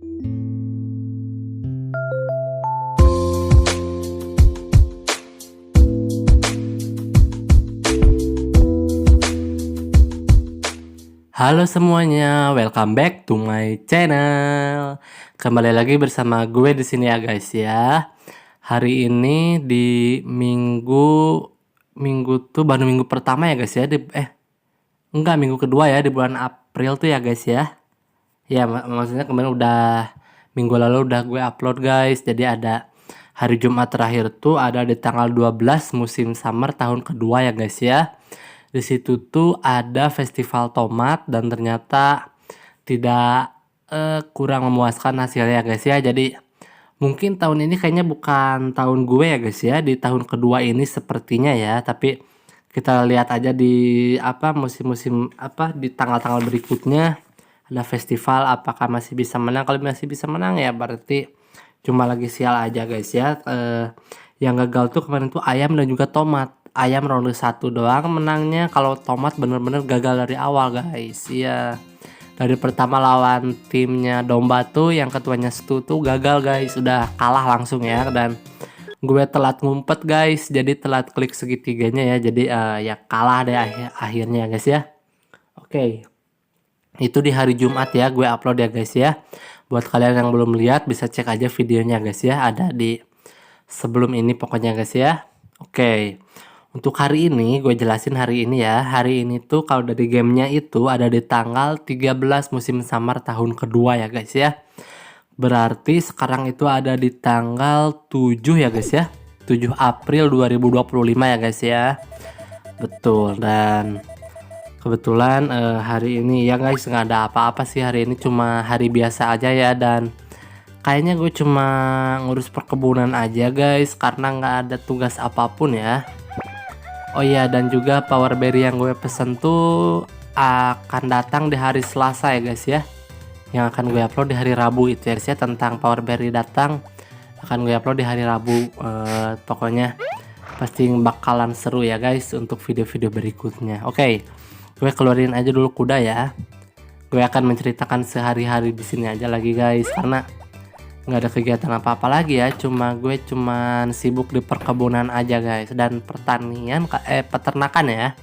Halo semuanya, welcome back to my channel. Kembali lagi bersama gue di sini ya guys ya. Hari ini di minggu tuh baru minggu pertama ya guys ya enggak, minggu kedua ya di bulan April tuh ya guys ya. Ya maksudnya kemarin minggu lalu udah gue upload guys. Jadi ada hari Jumat terakhir tuh ada di tanggal 12 musim summer tahun kedua ya guys ya. Di situ tuh ada festival tomat dan ternyata tidak kurang memuaskan hasilnya ya guys ya. Jadi mungkin tahun ini kayaknya bukan tahun gue ya guys ya, di tahun kedua ini sepertinya ya. Tapi kita lihat aja di musim-musim di tanggal-tanggal berikutnya ada festival apakah masih bisa menang. Kalau masih bisa menang ya berarti cuma lagi sial aja guys ya. Yang gagal tuh kemarin tuh ayam dan juga tomat. Ayam ronde 1 doang menangnya, kalau tomat bener-bener gagal dari awal guys. Iya, dari pertama lawan timnya domba tuh yang ketuanya Stu tuh gagal guys, udah kalah langsung ya. Dan gue telat ngumpet guys, jadi telat klik segitiganya ya. Jadi ya kalah deh akhirnya guys ya. Oke, itu di hari Jumat ya gue upload ya guys ya. Buat kalian yang belum lihat bisa cek aja videonya guys ya, ada di sebelum ini pokoknya guys ya. Oke, untuk hari ini gue jelasin hari ini ya. Hari ini tuh kalau dari gamenya itu ada di tanggal 13 musim summer tahun kedua ya guys ya. Berarti sekarang itu ada di tanggal 7 ya guys ya. 7 April 2025 ya guys ya. Betul, dan kebetulan hari ini ya guys nggak ada apa-apa sih hari ini, cuma hari biasa aja ya. Dan kayaknya gue cuma ngurus perkebunan aja guys karena nggak ada tugas apapun ya. Oh iya, dan juga power berry yang gue pesen tuh akan datang di hari Selasa ya guys ya. Yang akan gue upload di hari Rabu itu ya, tentang power berry datang akan gue upload di hari Rabu. Pokoknya pasti bakalan seru ya guys untuk video-video berikutnya. Oke, gue keluarin aja dulu kuda ya. Gue akan menceritakan sehari-hari di sini aja lagi guys karena nggak ada kegiatan apa-apa lagi ya, gue cuman sibuk di perkebunan aja guys dan peternakan ya.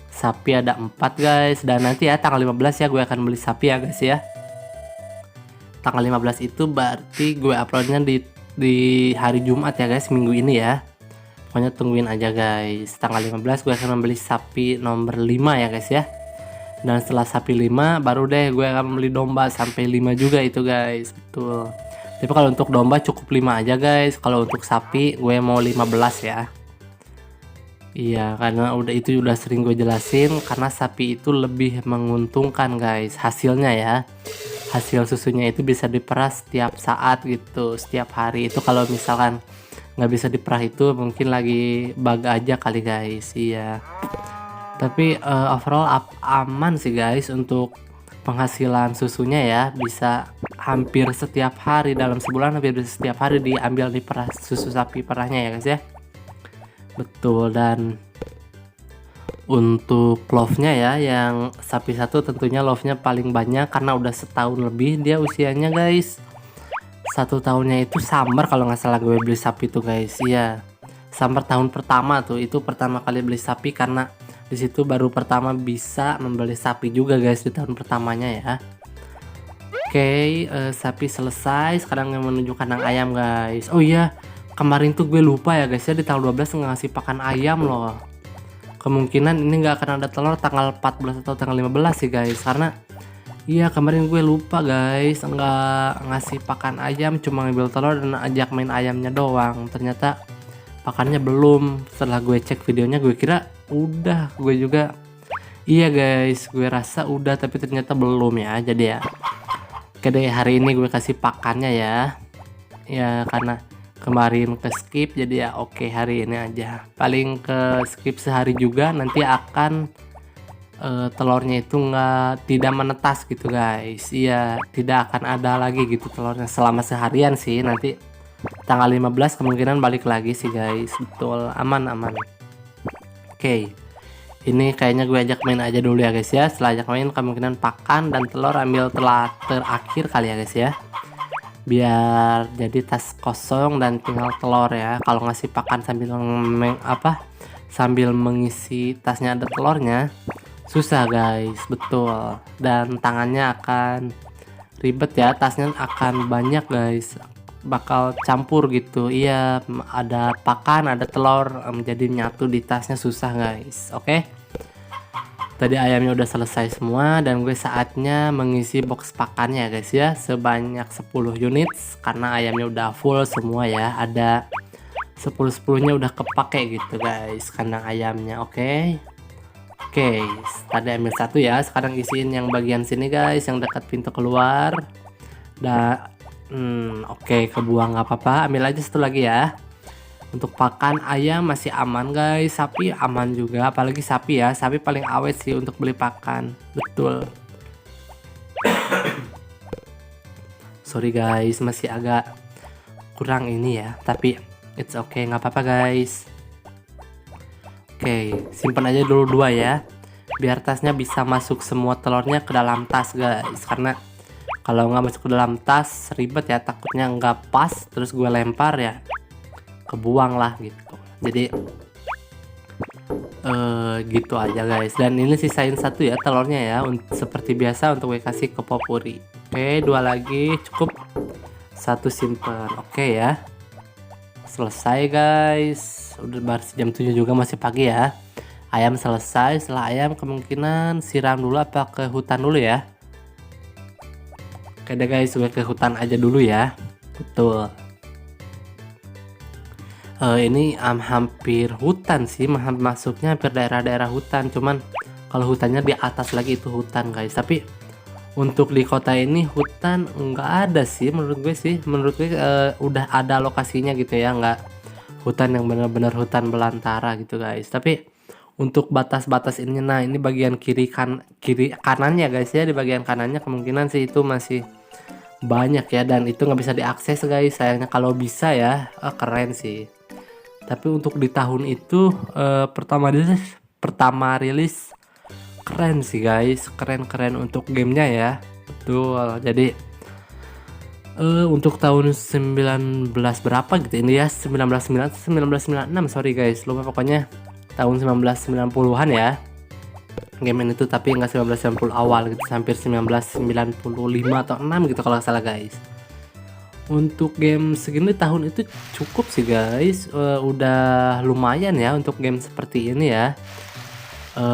Sapi ada 4 guys, dan nanti ya tanggal 15 ya gue akan beli sapi ya guys ya. Tanggal 15 itu berarti gue uploadnya di hari Jumat ya guys, minggu ini ya. Pokoknya tungguin aja guys, tanggal 15 gue akan membeli sapi nomor 5 ya guys ya. Dan setelah sapi 5 baru deh gue akan membeli domba sampai 5 juga itu guys. Betul. Tapi kalau untuk domba cukup 5 aja guys. Kalau untuk sapi gue mau 15 ya. Iya, karena itu udah sering gue jelasin, karena sapi itu lebih menguntungkan guys hasilnya ya. Hasil susunya itu bisa diperas setiap saat gitu, setiap hari. Itu kalau misalkan nggak bisa diperah itu mungkin lagi bug aja kali guys. Iya. Tapi overall aman sih guys untuk penghasilan susunya ya, bisa hampir setiap hari dalam sebulan, hampir setiap hari diambil di perah susu sapi perahnya ya guys ya. Betul, dan untuk love-nya ya, yang sapi satu tentunya love-nya paling banyak karena udah setahun lebih dia usianya guys. 1 tahunnya itu summer kalau nggak salah gue beli sapi tuh guys. Iya, summer tahun pertama tuh, itu pertama kali beli sapi karena di situ baru pertama bisa membeli sapi juga guys di tahun pertamanya ya. Oke, sapi selesai. Sekarang yang menuju kandang ayam guys. Oh iya, kemarin tuh gue lupa ya guys ya, di tanggal 12 nggak ngasih pakan ayam loh. Kemungkinan ini nggak akan ada telur tanggal 14 atau tanggal 15 sih guys, karena iya kemarin gue lupa guys, nggak ngasih pakan ayam, cuma ngambil telur dan ajak main ayamnya doang. Ternyata pakannya belum. Setelah gue cek videonya gue kira udah, gue juga iya guys, gue rasa udah tapi ternyata belum ya. Jadi ya oke deh, hari ini gue kasih pakannya ya. Ya karena kemarin ke skip, jadi ya oke hari ini aja. Paling ke skip sehari juga, nanti akan telurnya itu tidak menetas gitu guys. Iya, tidak akan ada lagi gitu telurnya selama seharian sih. Nanti tanggal 15 kemungkinan balik lagi sih guys. Betul, aman. Oke, ini kayaknya gue ajak main aja dulu ya guys ya. Setelah ajak main kemungkinan pakan dan telur ambil telur terakhir kali ya guys ya. biar jadi tas kosong dan tinggal telur ya. Kalau ngasih pakan sambil mengisi tasnya ada telurnya susah guys, betul, dan tangannya akan ribet ya, tasnya akan banyak guys, bakal campur gitu. Iya, ada pakan ada telur menjadi nyatu di tasnya, susah guys. Oke, tadi ayamnya udah selesai semua dan gue saatnya mengisi box pakannya guys ya, sebanyak 10 unit karena ayamnya udah full semua ya, ada 10-10 nya udah kepake gitu guys kandang ayamnya. Oke, tadi ambil satu ya, sekarang isiin yang bagian sini guys, yang dekat pintu keluar. Oke, kebuang nggak apa-apa, ambil aja satu lagi ya. Untuk pakan ayam masih aman guys, sapi aman juga, apalagi sapi ya, sapi paling awet sih untuk beli pakan, betul. Sorry guys, masih agak kurang ini ya, tapi it's okay, nggak apa-apa guys. Oke, simpan aja dulu 2 ya, biar tasnya bisa masuk semua telurnya ke dalam tas guys, karena kalau nggak masuk ke dalam tas ribet ya, takutnya nggak pas terus gue lempar ya kebuang lah gitu. Jadi gitu aja guys, dan ini sisain satu ya telurnya ya, seperti biasa untuk gue kasih ke Popuri. Oke, 2 lagi cukup, 1 simpen. Oke ya, selesai guys, udah baru jam 7 juga, masih pagi ya. Ayam selesai, setelah ayam kemungkinan siram dulu apa ke hutan dulu ya. Oke deh guys, gue ke hutan aja dulu ya, betul. Ini hampir hutan sih, masuknya hampir daerah-daerah hutan, cuman kalau hutannya di atas lagi itu hutan guys. Tapi untuk di kota ini hutan nggak ada sih menurut gue sih, udah ada lokasinya gitu ya, nggak hutan yang benar-benar hutan belantara gitu guys. Tapi untuk batas-batas ini, nah ini bagian kiri kanannya guys ya, di bagian kanannya kemungkinan sih itu masih banyak ya, dan itu nggak bisa diakses guys, sayangnya. Kalau bisa ya keren sih. Tapi untuk di tahun itu pertama rilis keren sih guys, keren untuk gamenya ya, betul. Jadi untuk tahun 19 berapa gitu ini ya, 1996 sorry guys, lupa pokoknya tahun 1990-an ya game ini tuh, tapi enggak 1990 awal gitu, hampir 1995 atau 6 gitu kalau nggak salah guys. Untuk game segini tahun itu cukup sih guys, udah lumayan ya untuk game seperti ini ya.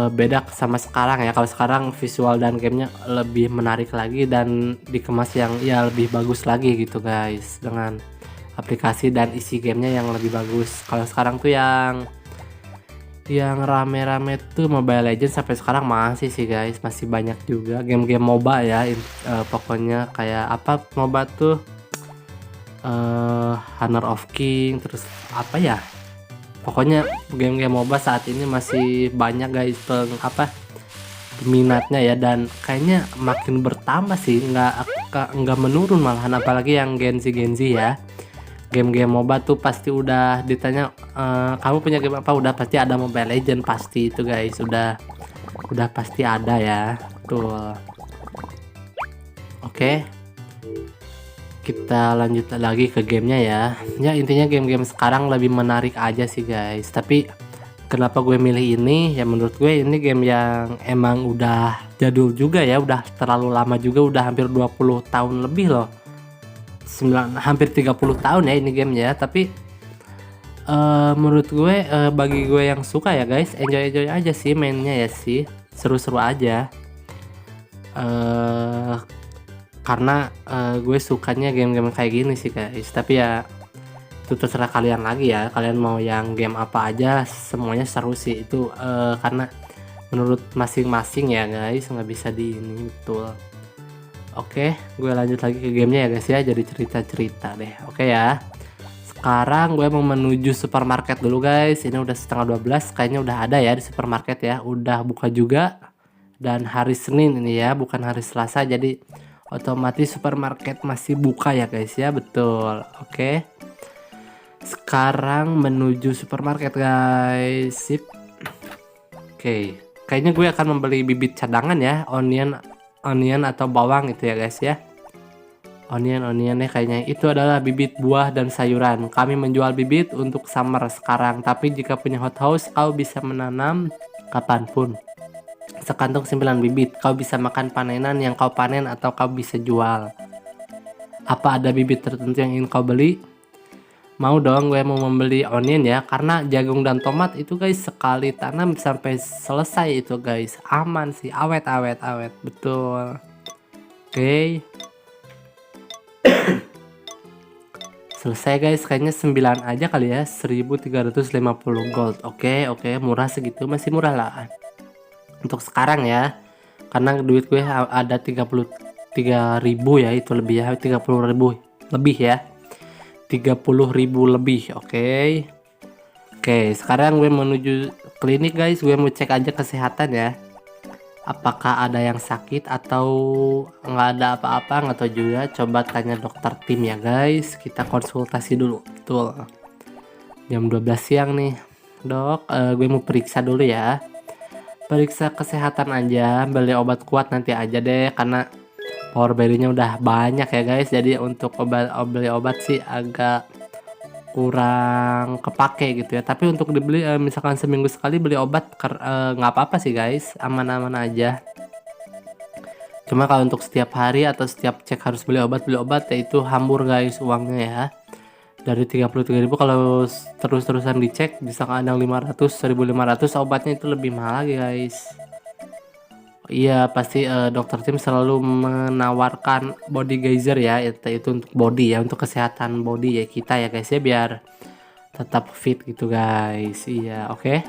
Beda sama sekarang ya, kalau sekarang visual dan gamenya lebih menarik lagi dan dikemas yang ya lebih bagus lagi gitu guys, dengan aplikasi dan isi gamenya yang lebih bagus. Kalau sekarang tuh yang rame-rame tuh Mobile Legends, sampai sekarang masih sih guys, masih banyak juga game-game MOBA ya. Pokoknya kayak apa MOBA tuh, Honor of King, terus apa ya, pokoknya game-game MOBA saat ini masih banyak guys peminatnya ya, dan kayaknya makin bertambah sih, nggak menurun malahan, apalagi yang Gen Z ya. Game-game MOBA tuh pasti udah ditanya kamu punya game apa, udah pasti ada Mobile Legend, pasti itu guys, udah pasti ada ya tuh. Oke, kita lanjut lagi ke gamenya ya. Ya intinya game-game sekarang lebih menarik aja sih guys. Tapi kenapa gue milih ini ya, menurut gue ini game yang emang udah jadul juga ya, udah terlalu lama juga, udah hampir 20 tahun lebih loh, hampir 30 tahun ya ini gamenya. Tapi menurut gue bagi gue yang suka ya guys, enjoy aja sih mainnya ya sih, seru-seru aja. Karena gue sukanya game-game kayak gini sih guys. Tapi ya itu terserah kalian lagi ya, kalian mau yang game apa aja, semuanya seru sih itu, karena menurut masing-masing ya guys, nggak bisa di ini, betul. Oke, gue lanjut lagi ke gamenya ya guys ya, jadi cerita deh. Oke ya, sekarang gue mau menuju supermarket dulu guys. Ini udah setengah 12, kayaknya udah ada ya di supermarket ya, udah buka juga. Dan hari Senin ini ya, bukan hari Selasa, jadi otomatis supermarket masih buka ya guys ya, betul. Oke, sekarang menuju supermarket guys, sip. Oke, kayaknya gue akan membeli bibit cadangan ya, onion atau bawang itu ya guys ya. onion ya kayaknya. Itu adalah bibit buah dan sayuran. Kami menjual bibit untuk summer sekarang, tapi jika punya hothouse kau bisa menanam kapanpun. Sekantong 9 bibit, kau bisa makan panenan yang kau panen atau kau bisa jual. Apa ada bibit tertentu yang ingin kau beli? Mau dong, gue mau membeli onion ya, karena jagung dan tomat itu guys sekali tanam sampai selesai itu guys, aman sih, awet, betul. Oke. Selesai guys, kayaknya 9 aja kali ya, 1350 gold. Oke, murah segitu, masih murah lah untuk sekarang ya, karena duit gue ada 33.000 ya, itu lebih ya, 30.000 lebih ya, 30.000 lebih. Oke, sekarang gue menuju klinik guys, gue mau cek aja kesehatan ya, apakah ada yang sakit atau nggak ada apa-apa, nggak tahu juga. Coba tanya dokter tim ya guys, kita konsultasi dulu. Betul, jam 12 siang nih dok, gue mau periksa dulu ya, periksa kesehatan aja, beli obat kuat nanti aja deh, karena power berry-nya udah banyak ya guys, jadi untuk beli obat sih agak kurang kepake gitu ya. Tapi untuk dibeli misalkan seminggu sekali beli obat nggak apa-apa sih guys, aman-aman aja. Cuma kalau untuk setiap hari atau setiap cek harus beli obat ya itu hambur guys uangnya ya. Dari 33.000 kalau terus-terusan dicek bisa kadang 500, 1.500, obatnya itu lebih mahal lagi guys. Iya pasti dokter tim selalu menawarkan body geyser ya, itu untuk body ya, untuk kesehatan body ya kita ya guys ya, biar tetap fit gitu guys. Iya, oke,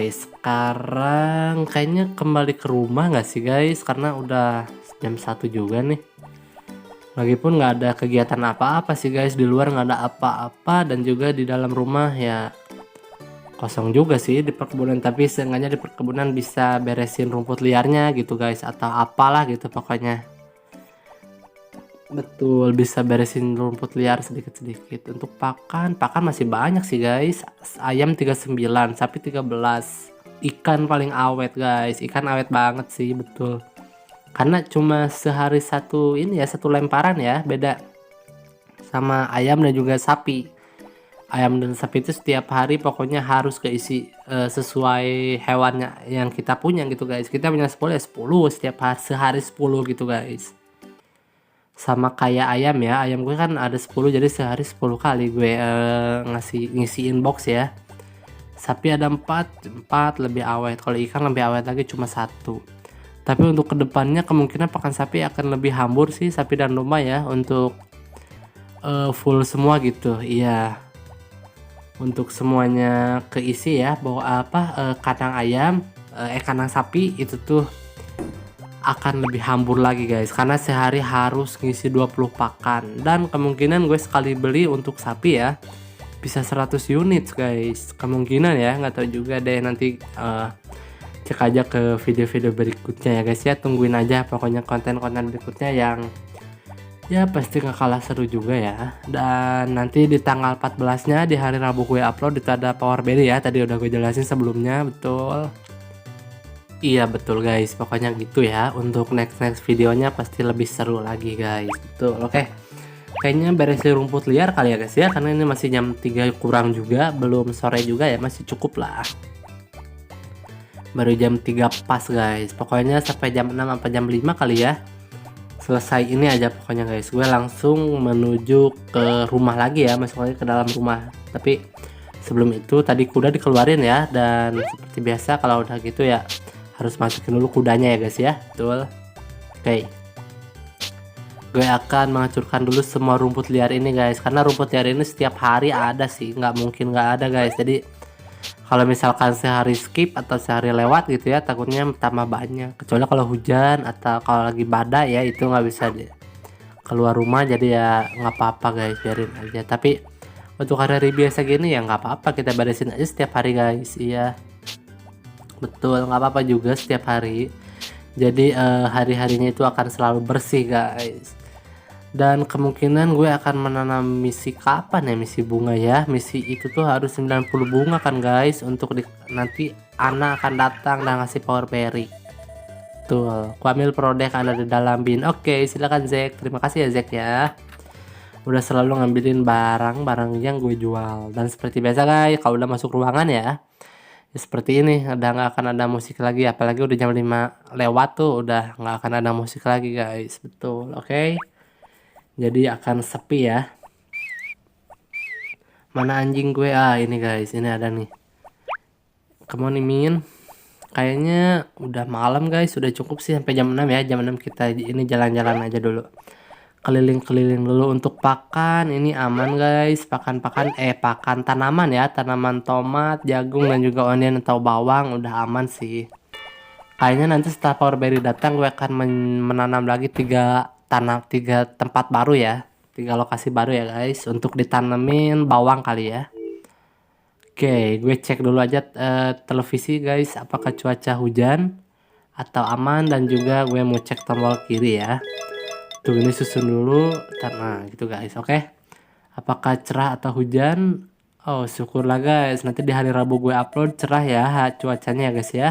sekarang kayaknya kembali ke rumah nggak sih guys, karena udah jam 1 juga nih. Lagipun nggak ada kegiatan apa-apa sih guys, di luar nggak ada apa-apa, dan juga di dalam rumah ya kosong juga sih di perkebunan, tapi seenggaknya di perkebunan bisa beresin rumput liarnya gitu guys, atau apalah gitu pokoknya. Betul, bisa beresin rumput liar sedikit-sedikit. Untuk pakan masih banyak sih guys, ayam 39, sapi 13, ikan paling awet guys, ikan awet banget sih. Betul, karena cuma sehari satu ini ya, satu lemparan ya, beda sama ayam dan juga sapi. Ayam dan sapi itu setiap hari pokoknya harus keisi sesuai hewannya yang kita punya gitu guys. Kita punya 10 ya 10 setiap hari, sehari 10 gitu guys. Sama kayak ayam ya, ayam gue kan ada 10, jadi sehari 10 kali gue ngisiin box ya. Sapi ada 4 lebih awet, kalau ikan lebih awet lagi cuma 1. Tapi untuk kedepannya kemungkinan pakan sapi akan lebih hambur sih, sapi dan domba ya, untuk full semua gitu. Iya, untuk semuanya keisi ya, bawa kandang ayam, kandang sapi itu tuh akan lebih hambur lagi guys, karena sehari harus ngisi 20 pakan, dan kemungkinan gue sekali beli untuk sapi ya bisa 100 unit guys, kemungkinan ya, nggak tahu juga deh, nanti cek aja ke video-video berikutnya ya guys ya, tungguin aja pokoknya konten-konten berikutnya yang ya pasti nggak kalah seru juga ya. Dan nanti di tanggal 14 nya di hari Rabu gue upload itu ada power berry ya, tadi udah gue jelasin sebelumnya. Betul, iya betul guys, pokoknya gitu ya, untuk next videonya pasti lebih seru lagi guys. Betul, oke, kayaknya beresin rumput liar kali ya guys ya, karena ini masih jam 3 kurang juga, belum sore juga ya, masih cukup lah, baru jam 3 pas guys. Pokoknya sampai jam 6 apa jam 5 kali ya, selesai ini aja pokoknya guys, gue langsung menuju ke rumah lagi ya, masuk lagi ke dalam rumah. Tapi sebelum itu tadi kuda dikeluarin ya, dan seperti biasa kalau udah gitu ya harus masukin dulu kudanya ya guys ya. Betul, oke, gue akan menghancurkan dulu semua rumput liar ini guys, karena rumput liar ini setiap hari ada sih, nggak mungkin nggak ada guys. Jadi kalau misalkan sehari skip atau sehari lewat gitu ya, takutnya tambah banyak, kecuali kalau hujan atau kalau lagi badai ya, itu nggak bisa keluar rumah, jadi ya nggak apa-apa guys, biarin aja. Tapi untuk hari-hari biasa gini ya nggak apa-apa, kita beresin aja setiap hari guys. Iya betul, nggak apa-apa juga setiap hari, jadi hari-harinya itu akan selalu bersih guys. Dan kemungkinan gue akan menanam misi kapan ya, misi bunga ya, misi itu tuh harus 90 bunga kan guys, untuk nanti anak akan datang dan ngasih power berry. betul. Ku ambil produk yang ada di dalam bin. Oke, silakan Zack. Terima kasih ya Zack ya. Udah selalu ngambilin barang-barang yang gue jual. Dan seperti biasa guys, kalau udah masuk ruangan ya seperti ini, udah nggak akan ada musik lagi, apalagi udah jam 5 lewat tuh, udah nggak akan ada musik lagi guys, betul. Oke, jadi akan sepi ya. Mana anjing gue? Ini guys, ini ada nih. Come on Min, kayaknya udah malam guys, sudah cukup sih sampai jam 6 ya. Jam 6 kita ini jalan-jalan aja dulu, keliling-keliling dulu. Untuk pakan ini aman guys, pakan tanaman ya, tanaman tomat, jagung, dan juga onion atau bawang udah aman sih. Kayaknya nanti setelah power berry datang gue akan menanam lagi 3 tempat baru ya, 3 lokasi baru ya guys, untuk ditanemin bawang kali ya. Oke, gue cek dulu aja televisi guys, apakah cuaca hujan atau aman, dan juga gue mau cek tombol kiri ya. Tuh ini susun dulu, nah gitu guys. Oke, apakah cerah atau hujan? Oh syukurlah guys, nanti di hari Rabu gue upload cerah ya cuacanya ya guys ya.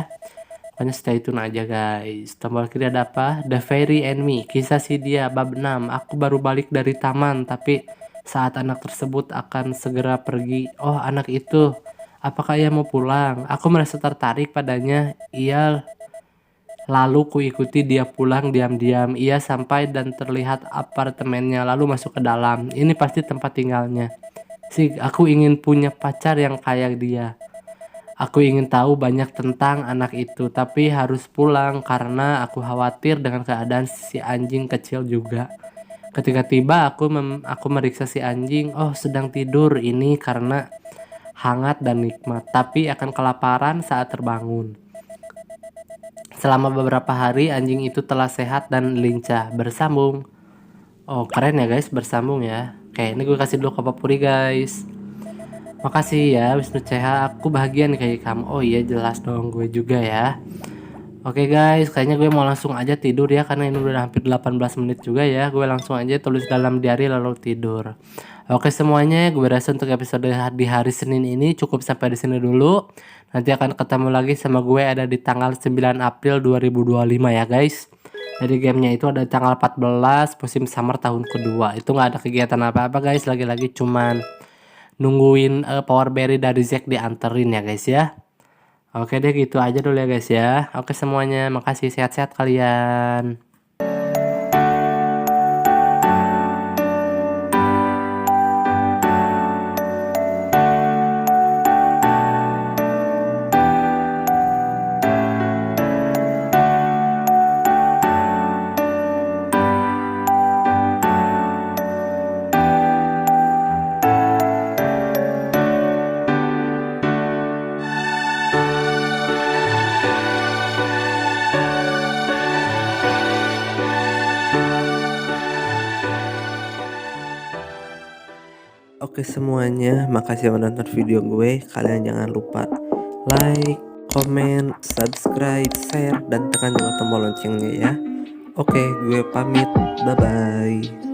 Pokoknya stay tune aja guys. Tombol kiri ada apa? The Fairy and Me, kisah si dia bab 6. Aku baru balik dari taman, tapi saat anak tersebut akan segera pergi. Oh anak itu, apakah ia mau pulang? Aku merasa tertarik padanya. Ia lalu kuikuti dia pulang diam-diam. Ia sampai dan terlihat apartemennya, lalu masuk ke dalam. Ini pasti tempat tinggalnya. Aku ingin punya pacar yang kayak dia. Aku ingin tahu banyak tentang anak itu, tapi harus pulang karena aku khawatir dengan keadaan si anjing kecil juga. Ketika tiba, aku meriksa si anjing. Oh, sedang tidur. Ini karena hangat dan nikmat, tapi akan kelaparan saat terbangun. Selama beberapa hari anjing itu telah sehat dan lincah. Bersambung. Oh keren ya guys, bersambung ya. Oke, ini gue kasih dulu ke Papuri guys. Makasih ya Wisnu CH, aku bahagia nih kayak kamu. Oh iya jelas dong, gue juga ya. Oke guys, kayaknya gue mau langsung aja tidur ya, karena ini udah hampir 18 menit juga ya. Gue langsung aja tulis dalam diary lalu tidur. Oke semuanya, gue rasa untuk episode di hari Senin ini cukup sampai di sini dulu. Nanti akan ketemu lagi sama gue ada di tanggal 9 April 2025 ya guys. Jadi gamenya itu ada tanggal 14 musim summer tahun kedua. Itu nggak ada kegiatan apa-apa guys, lagi-lagi cuman nungguin power berry dari Zack dianterin ya guys ya. Oke deh gitu aja dulu ya guys ya. Oke semuanya, makasih, sehat-sehat kalian. Oke semuanya, makasih udah nonton video gue. Kalian jangan lupa like, comment, subscribe, share, dan tekan juga tombol loncengnya ya. Oke, gue pamit. Bye-bye.